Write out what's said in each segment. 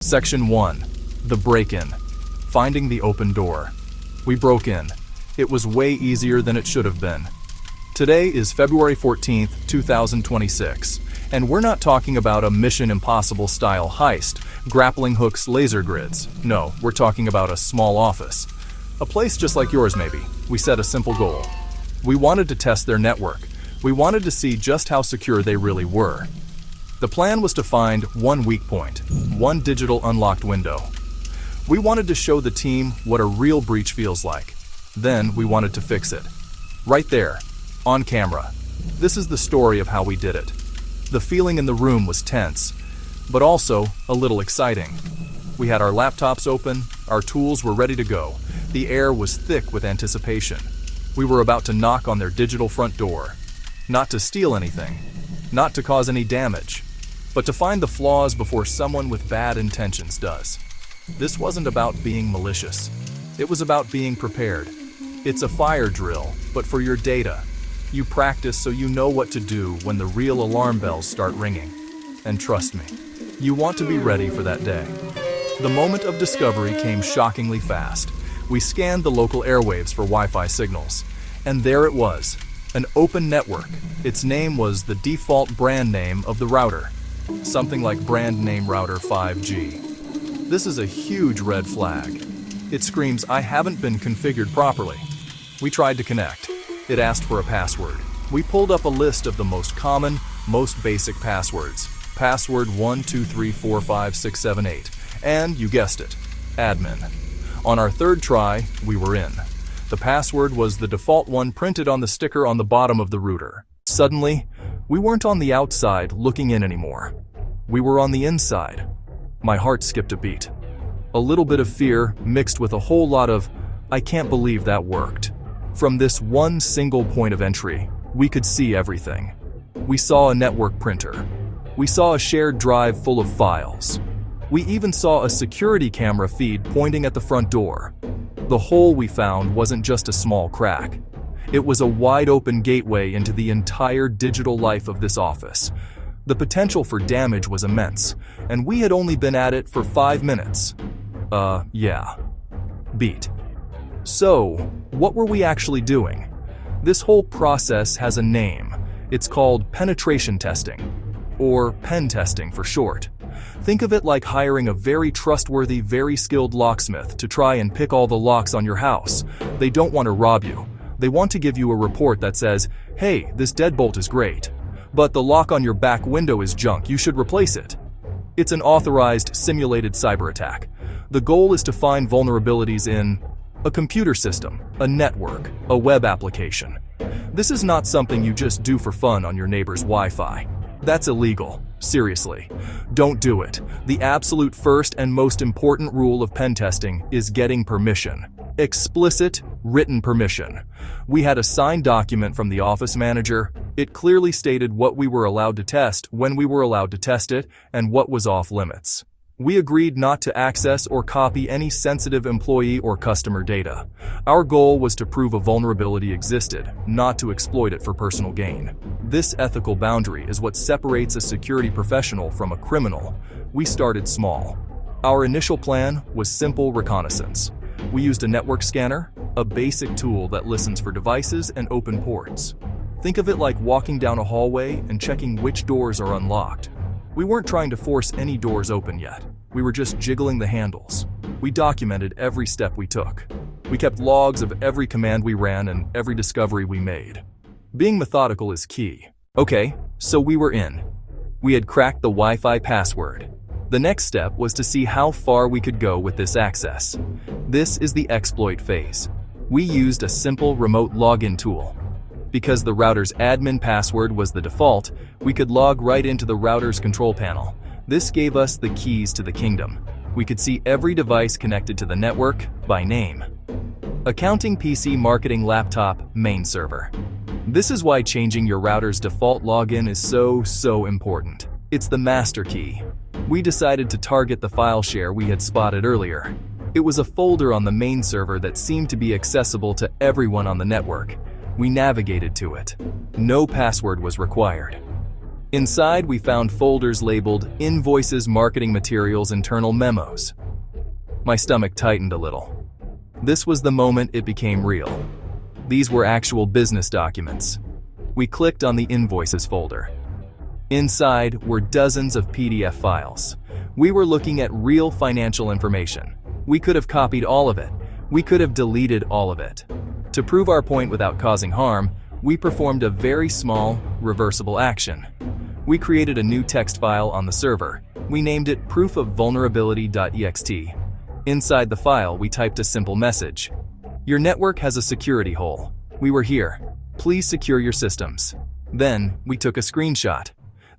Section 1. The break-in. Finding the open door. We broke in. It was way easier than it should have been. Today is February 14th, 2026, and we're not talking about a Mission Impossible style heist, grappling hooks, laser grids. No, we're talking about a small office. A place just like yours maybe. We set a simple goal. We wanted to test their network. We wanted to see just how secure they really were. The plan was to find one weak point, one digital unlocked window. We wanted to show the team what a real breach feels like. Then we wanted to fix it. Right there, on camera. This is the story of how we did it. The feeling in the room was tense, but also a little exciting. We had our laptops open, our tools were ready to go. The air was thick with anticipation. We were about to knock on their digital front door. Not to steal anything, not to cause any damage, but to find the flaws before someone with bad intentions does. This wasn't about being malicious. It was about being prepared. It's a fire drill, but for your data. You practice so you know what to do when the real alarm bells start ringing. And trust me, you want to be ready for that day. The moment of discovery came shockingly fast. We scanned the local airwaves for Wi-Fi signals, and there it was, an open network. Its name was the default brand name of the router, something like brand name router 5G. This is a huge red flag. It screams, I haven't been configured properly. We tried to connect. It asked for a password. We pulled up a list of the most common, most basic passwords. Password 1234567 and you guessed it, admin. On our third try, we were in. The password was the default one printed on the sticker on the bottom of the router. Suddenly, we weren't on the outside looking in anymore. We were on the inside. My heart skipped a beat. A little bit of fear mixed with a whole lot of, I can't believe that worked. From this one single point of entry, we could see everything. We saw a network printer. We saw a shared drive full of files. We even saw a security camera feed pointing at the front door. The hole we found wasn't just a small crack. It was a wide-open gateway into the entire digital life of this office. The potential for damage was immense, and we had only been at it for 5 minutes. Yeah. Beat. So, what were we actually doing? This whole process has a name. It's called penetration testing, or pen testing for short. Think of it like hiring a very trustworthy, very skilled locksmith to try and pick all the locks on your house. They don't want to rob you. They want to give you a report that says, hey, this deadbolt is great, but the lock on your back window is junk, you should replace it. It's an authorized, simulated cyber attack. The goal is to find vulnerabilities in a computer system, a network, a web application. This is not something you just do for fun on your neighbor's Wi-Fi. That's illegal. Seriously. Don't do it. The absolute first and most important rule of pen testing is getting permission. Explicit, written permission. We had a signed document from the office manager. It clearly stated what we were allowed to test, when we were allowed to test it, and what was off limits. We agreed not to access or copy any sensitive employee or customer data. Our goal was to prove a vulnerability existed, not to exploit it for personal gain. This ethical boundary is what separates a security professional from a criminal. We started small. Our initial plan was simple reconnaissance. We used a network scanner, a basic tool that listens for devices and open ports. Think of it like walking down a hallway and checking which doors are unlocked. We weren't trying to force any doors open yet. We were just jiggling the handles. We documented every step we took. We kept logs of every command we ran and every discovery we made. Being methodical is key. Okay, so we were in. We had cracked the Wi-Fi password. The next step was to see how far we could go with this access. This is the exploit phase. We used a simple remote login tool. Because the router's admin password was the default, we could log right into the router's control panel. This gave us the keys to the kingdom. We could see every device connected to the network by name. Accounting PC marketing laptop main server. This is why changing your router's default login is so important. It's the master key. We decided to target the file share we had spotted earlier. It was a folder on the main server that seemed to be accessible to everyone on the network. We navigated to it. No password was required. Inside, we found folders labeled Invoices, Marketing Materials, Internal Memos. My stomach tightened a little. This was the moment it became real. These were actual business documents. We clicked on the Invoices folder. Inside were dozens of PDF files. We were looking at real financial information. We could have copied all of it. We could have deleted all of it. To prove our point without causing harm, we performed a very small, reversible action. We created a new text file on the server. We named it proofofvulnerability.ext. Inside the file, we typed a simple message. Your network has a security hole. We were here. Please secure your systems. Then, we took a screenshot.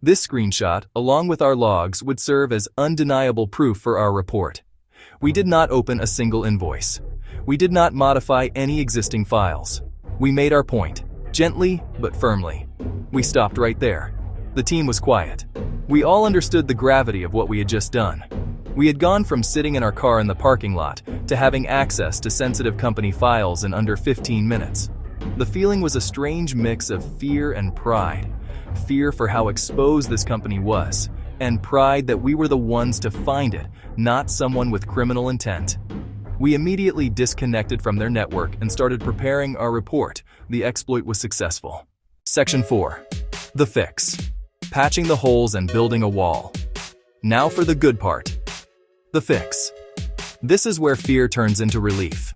This screenshot, along with our logs, would serve as undeniable proof for our report. We did not open a single invoice. We did not modify any existing files. We made our point, gently but firmly. We stopped right there. The team was quiet. We all understood the gravity of what we had just done. We had gone from sitting in our car in the parking lot to having access to sensitive company files in under 15 minutes. The feeling was a strange mix of fear and pride. Fear for how exposed this company was, and pride that we were the ones to find it, not someone with criminal intent. We immediately disconnected from their network and started preparing our report. The exploit was successful. Section 4. The fix. Patching the holes and building a wall. Now for the good part. The fix. This is where fear turns into relief.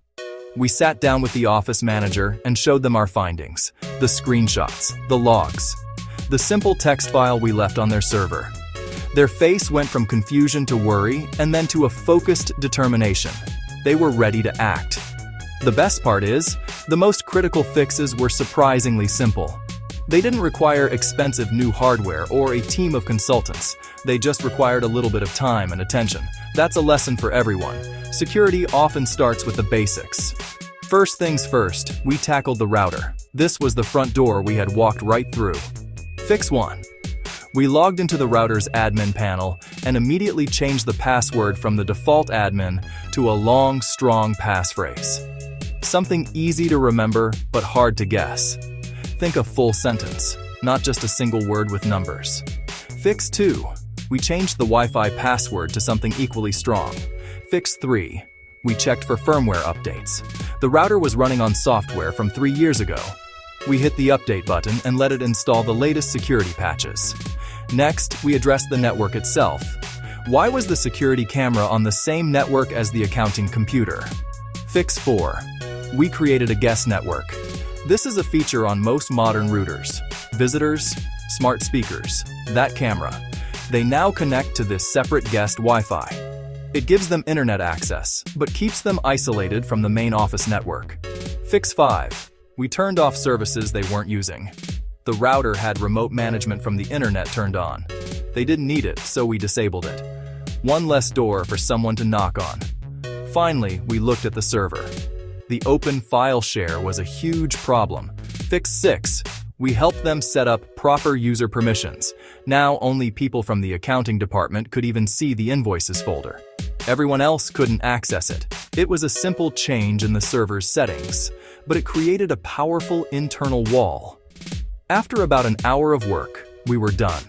We sat down with the office manager and showed them our findings, the screenshots, the logs, the simple text file we left on their server. Their face went from confusion to worry and then to a focused determination. They were ready to act. The best part is, the most critical fixes were surprisingly simple. They didn't require expensive new hardware or a team of consultants. They just required a little bit of time and attention. That's a lesson for everyone. Security often starts with the basics. First things first, we tackled the router. This was the front door we had walked right through. Fix 1. We logged into the router's admin panel and immediately changed the password from the default admin to a long, strong passphrase. Something easy to remember, but hard to guess. Think a full sentence, not just a single word with numbers. Fix 2. We changed the Wi-Fi password to something equally strong. Fix 3. We checked for firmware updates. The router was running on software from 3 years ago. We hit the update button and let it install the latest security patches. Next, we addressed the network itself. Why was the security camera on the same network as the accounting computer? Fix 4. We created a guest network. This is a feature on most modern routers. Visitors, smart speakers, that camera. They now connect to this separate guest Wi-Fi. It gives them internet access, but keeps them isolated from the main office network. Fix 5. We turned off services they weren't using. The router had remote management from the internet turned on. They didn't need it, so we disabled it. One less door for someone to knock on. Finally, we looked at the server. The open file share was a huge problem. Fix 6. We helped them set up proper user permissions. Now only people from the accounting department could even see the invoices folder. Everyone else couldn't access it. It was a simple change in the server's settings, but it created a powerful internal wall. After about an hour of work, we were done.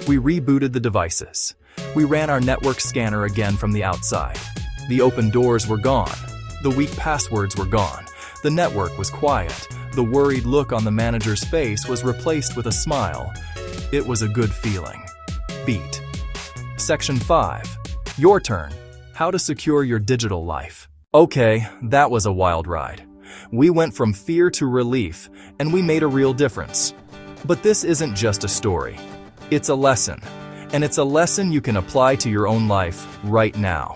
We rebooted the devices. We ran our network scanner again from the outside. The open doors were gone. The weak passwords were gone. The network was quiet. The worried look on the manager's face was replaced with a smile. It was a good feeling. Beat. Section 5. Your turn. How to secure your digital life. Okay, that was a wild ride. We went from fear to relief, and we made a real difference. But this isn't just a story. It's a lesson. And it's a lesson you can apply to your own life right now.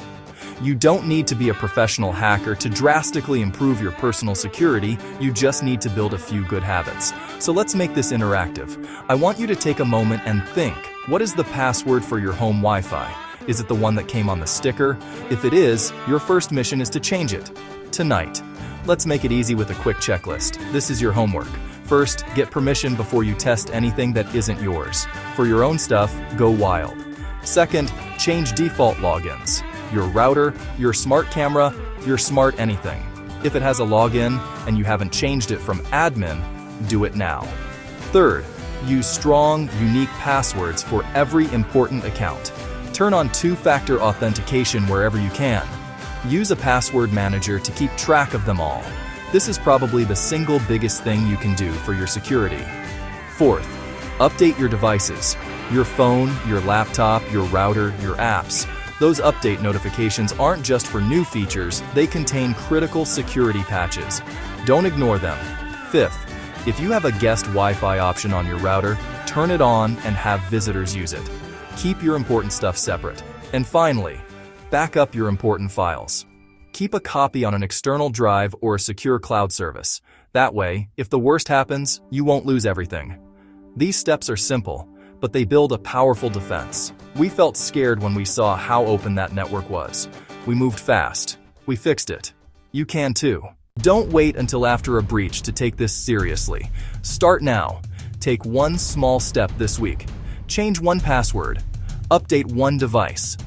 You don't need to be a professional hacker to drastically improve your personal security. You just need to build a few good habits. So let's make this interactive. I want you to take a moment and think, what is the password for your home Wi-Fi? Is it the one that came on the sticker? If it is, your first mission is to change it. Tonight. Let's make it easy with a quick checklist. This is your homework. First, get permission before you test anything that isn't yours. For your own stuff, go wild. Second, change default logins. Your router, your smart camera, your smart anything. If it has a login and you haven't changed it from admin, do it now. Third, Use strong, unique passwords for every important account. Turn on two-factor authentication wherever you can. Use a password manager to keep track of them all. This is probably the single biggest thing you can do for your security. Fourth, update your devices. Your phone, your laptop, your router, your apps. Those update notifications aren't just for new features, they contain critical security patches. Don't ignore them. Fifth, if you have a guest Wi-Fi option on your router, turn it on and have visitors use it. Keep your important stuff separate. And finally, back up your important files. Keep a copy on an external drive or a secure cloud service. That way, if the worst happens, you won't lose everything. These steps are simple, but they build a powerful defense. We felt scared when we saw how open that network was. We moved fast. We fixed it. You can too. Don't wait until after a breach to take this seriously. Start now. Take one small step this week. Change one password. Update one device.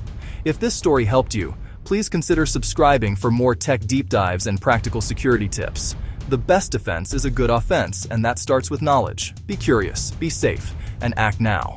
If this story helped you, please consider subscribing for more tech deep dives and practical security tips. The best defense is a good offense, and that starts with knowledge. Be curious, be safe, and act now.